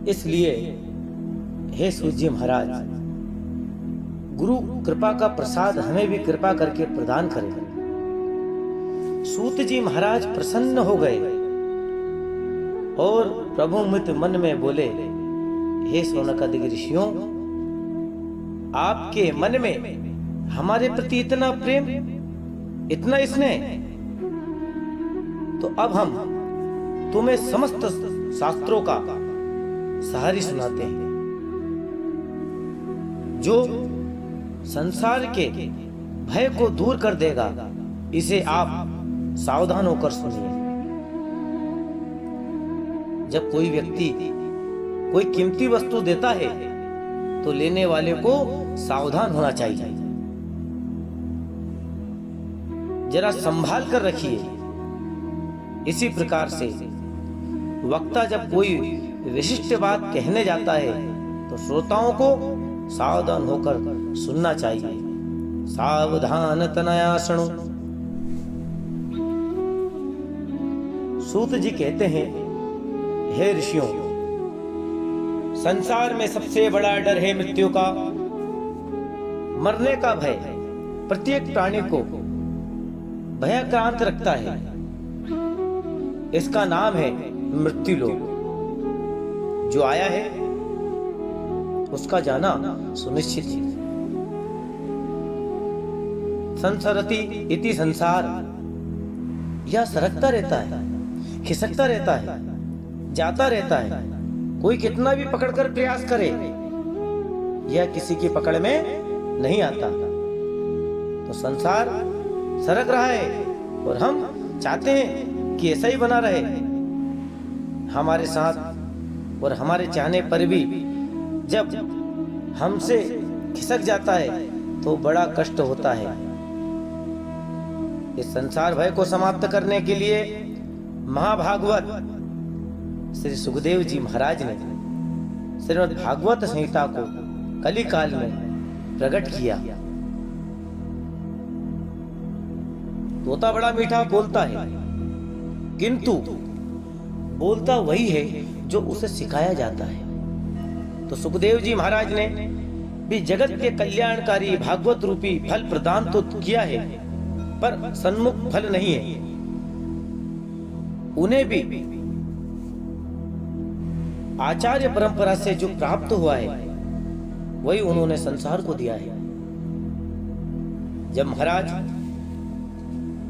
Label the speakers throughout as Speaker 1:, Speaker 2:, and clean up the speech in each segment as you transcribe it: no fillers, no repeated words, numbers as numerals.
Speaker 1: इसलिए हे सूत जी महाराज, गुरु कृपा का प्रसाद हमें भी कृपा करके प्रदान करें। सूत जी महाराज प्रसन्न हो गए और प्रभु मित मन में बोले, हे शौनकादिक ऋषियों, आपके मन में हमारे प्रति इतना प्रेम, इतना स्नेह, तो अब हम तुम्हें समस्त शास्त्रों का सहारी सुनाते हैं, जो संसार के भय को दूर कर देगा। इसे आप सावधान होकर सुनिए। जब कोई व्यक्ति कोई कीमती वस्तु देता है तो लेने वाले को सावधान होना चाहिए। जरा संभाल कर रखिए। इसी प्रकार से वक्ता जब कोई विशिष्ट बात कहने जाता है तो श्रोताओं को सावधान होकर सुनना चाहिए। सावधान तनया शृणु। सूत जी कहते हैं, हे ऋषियों, संसार में सबसे बड़ा डर है मृत्यु का। मरने का भय प्रत्येक प्राणी को भयाक्रांत रखता है। इसका नाम है मृत्यु लोक। जो आया है उसका जाना सुनिश्चित है। संसरति इति संसार, यह सरकता रहता है, खिसकता रहता है, जाता रहता है। कोई कितना भी पकड़कर प्रयास करे, यह किसी की पकड़ में नहीं आता। तो संसार सरक रहा है और हम चाहते हैं कि ऐसा ही बना रहे हमारे साथ। और हमारे चाहने पर भी जब हमसे खिसक जाता है तो बड़ा कष्ट होता है। इस संसार भय को समाप्त करने के लिए महाभागवत श्री सुखदेव जी महाराज ने श्रीमद् भागवत संहिता को कली काल में प्रकट किया। तोता बड़ा मीठा बोलता है, किंतु बोलता वही है जो उसे सिखाया जाता है। तो सुखदेव जी महाराज ने भी जगत के कल्याणकारी भागवत रूपी फल प्रदान तो किया है, पर सन्मुख फल नहीं है। उन्हें भी आचार्य परंपरा से जो प्राप्त हुआ है वही उन्होंने संसार को दिया है। जब महाराज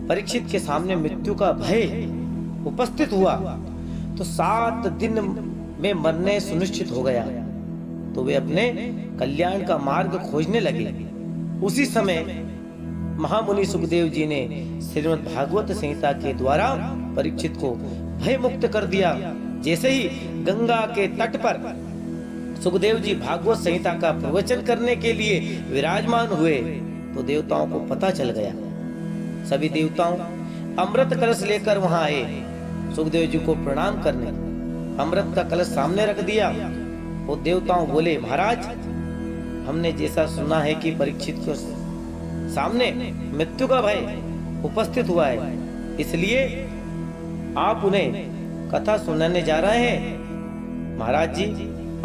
Speaker 1: परीक्षित के सामने मृत्यु का भय उपस्थित हुआ तो 7 दिन में मरने सुनिश्चित हो गया, तो वे अपने कल्याण का मार्ग खोजने लगे। उसी समय महामुनि सुखदेव जी ने श्रीमद् भागवत संहिता के द्वारा परीक्षित को भय मुक्त कर दिया। जैसे ही गंगा के तट पर सुखदेव जी भागवत संहिता का प्रवचन करने के लिए विराजमान हुए तो देवताओं को पता चल गया। सभी देवताओं अमृत कलश लेकर वहां आए सुखदेव जी को प्रणाम करने। अमृत का कलश सामने रख दिया। वो देवताओं बोले, महाराज, हमने जैसा सुना है कि परीक्षित के सामने मृत्यु का भय उपस्थित हुआ है, इसलिए आप उन्हें कथा सुनाने जा रहे हैं। महाराज जी,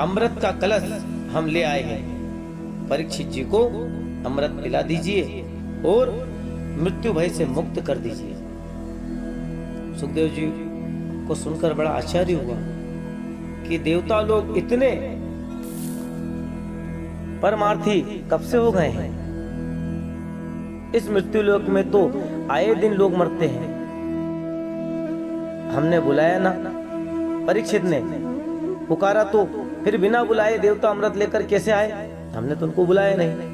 Speaker 1: अमृत का कलश हम ले आए हैं। परीक्षित जी को अमृत पिला दीजिए और मृत्यु भय से मुक्त कर दीजिए। सुखदेव जी को सुनकर बड़ा आश्चर्य हुआ कि देवता लोग इतने परमार्थी कब से हो गए हैं। इस मृत्यु लोक में तो आए दिन लोग मरते हैं। हमने बुलाया ना, परीक्षित ने पुकारा तो फिर बिना बुलाए देवता अमृत लेकर कैसे आए? हमने तो उनको बुलाया नहीं।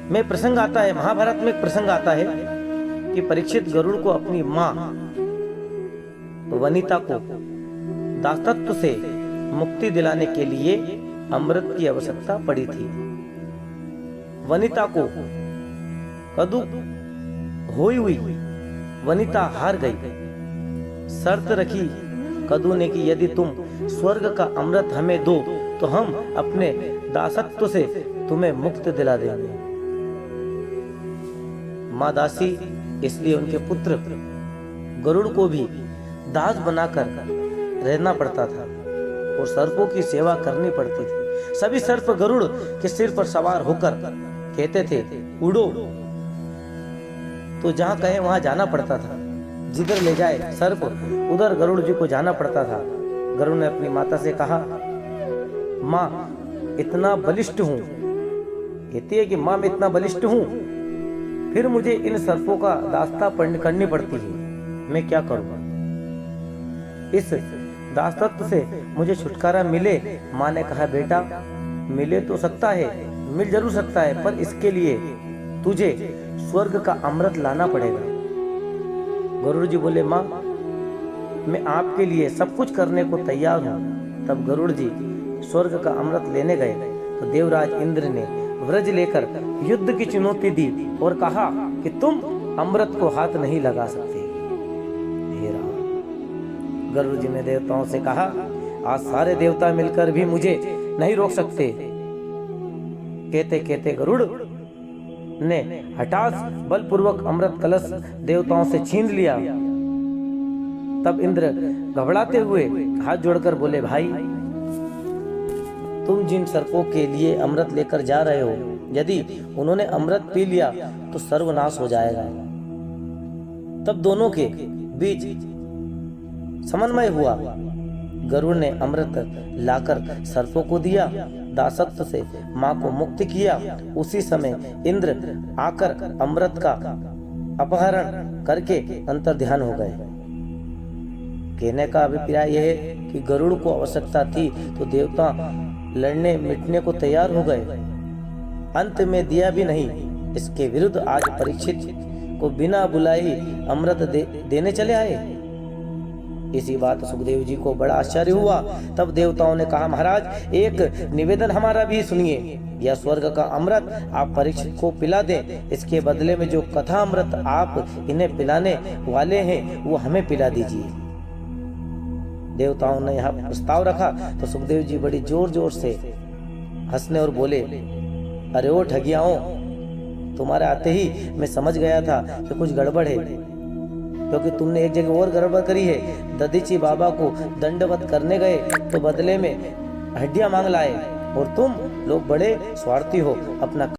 Speaker 1: में प्रसंग आता है, महाभारत में एक प्रसंग आता है कि परीक्षित गरुड़ को अपनी मां वनिता को दासत्व से मुक्ति दिलाने के लिए अमृत की आवश्यकता पड़ी थी। वनिता को कदू होई हुई वनिता हार गई। शर्त रखी कदू ने कि यदि तुम स्वर्ग का अमृत हमें दो तो हम अपने दासत्व से तुम्हें मुक्त दिला देंगे। मां दासी इसलिए उनके पुत्र गरुड़ को भी दास बनाकर रहना पड़ता था और सर्पों की सेवा करनी पड़ती थी। सभी सर्प गरुड़ के सिर पर सवार होकर कहते थे उड़ो, तो जहां कहे वहां जाना पड़ता था। जिधर ले जाए सर्प उधर गरुड़ जी को जाना पड़ता था। गरुड़ ने अपनी माता से कहा, माँ इतना बलिष्ठ हूं, कहती है कि माँ मैं इतना बलिष्ठ हूं, फिर मुझे इन सर्पों का दास्ता करनी पड़ती है, मैं क्या करूं? इस दासत्व से मुझे छुटकारा मिले। माँ ने कहा, बेटा मिले तो सकता है, मिल जरूर सकता है, पर इसके लिए तुझे स्वर्ग का अमृत लाना पड़ेगा। गरुड़ जी बोले, माँ मैं आपके लिए सब कुछ करने को तैयार हूँ। तब गरुड़ जी स्वर्ग का अमृत लेने गए तो देवराज इंद्र ने व्रज लेकर युद्ध की चुनौती दी और कहा कि तुम अमृत को हाथ नहीं लगा सकते। हे राम, गरुड़ जी ने देवताओं से कहा, आज सारे देवता मिलकर भी मुझे नहीं रोक सकते। कहते कहते गरुड़ ने हठात बलपूर्वक अमृत कलश देवताओं से छीन लिया। तब इंद्र घबराते हुए हाथ जोड़कर बोले, भाई तुम जिन सर्पों के लिए अमृत लेकर जा रहे हो, यदि उन्होंने अमृत पी लिया तो सर्वनाश हो जाएगा। तब दोनों के बीच समन्वय हुआ। गरुड़ ने अमृत लाकर सर्पों को दिया, दासत्व से मां को मुक्त किया। उसी समय इंद्र आकर अमृत का अपहरण करके अंतर्ध्यान हो गए। कहने का अभिप्राय यह है कि गरुड़ को आवश्यकता थी तो देवता लड़ने मिटने को तैयार हो गए, अंत में दिया भी नहीं। इसके विरुद्ध आज परीक्षित को बिना बुलाए अमृत देने चले आए। इसी बात सुखदेव जी को बड़ा आश्चर्य हुआ। तब देवताओं ने कहा, महाराज एक निवेदन हमारा भी सुनिए। यह स्वर्ग का अमृत आप परीक्षित को पिला दें, इसके बदले में जो कथा अमृत आप इन्हें पिलाने वाले हैं वो हमें पिला दीजिए। देवताओं ने यह प्रस्ताव रखा तो सुखदेव जी बड़ी जोर जोर से हंसने और बोले, अरे ओ ठगियाओं, तुम्हारे आते ही मैं समझ गया था कि कुछ गड़बड़ है, क्योंकि तुमने एक जगह और गड़बड़ करी है। दधीची बाबा को दंडवत करने गए तो बदले में हड्डियां मांग लाए, और तुम लोग बड़े स्वार्थी हो, अपना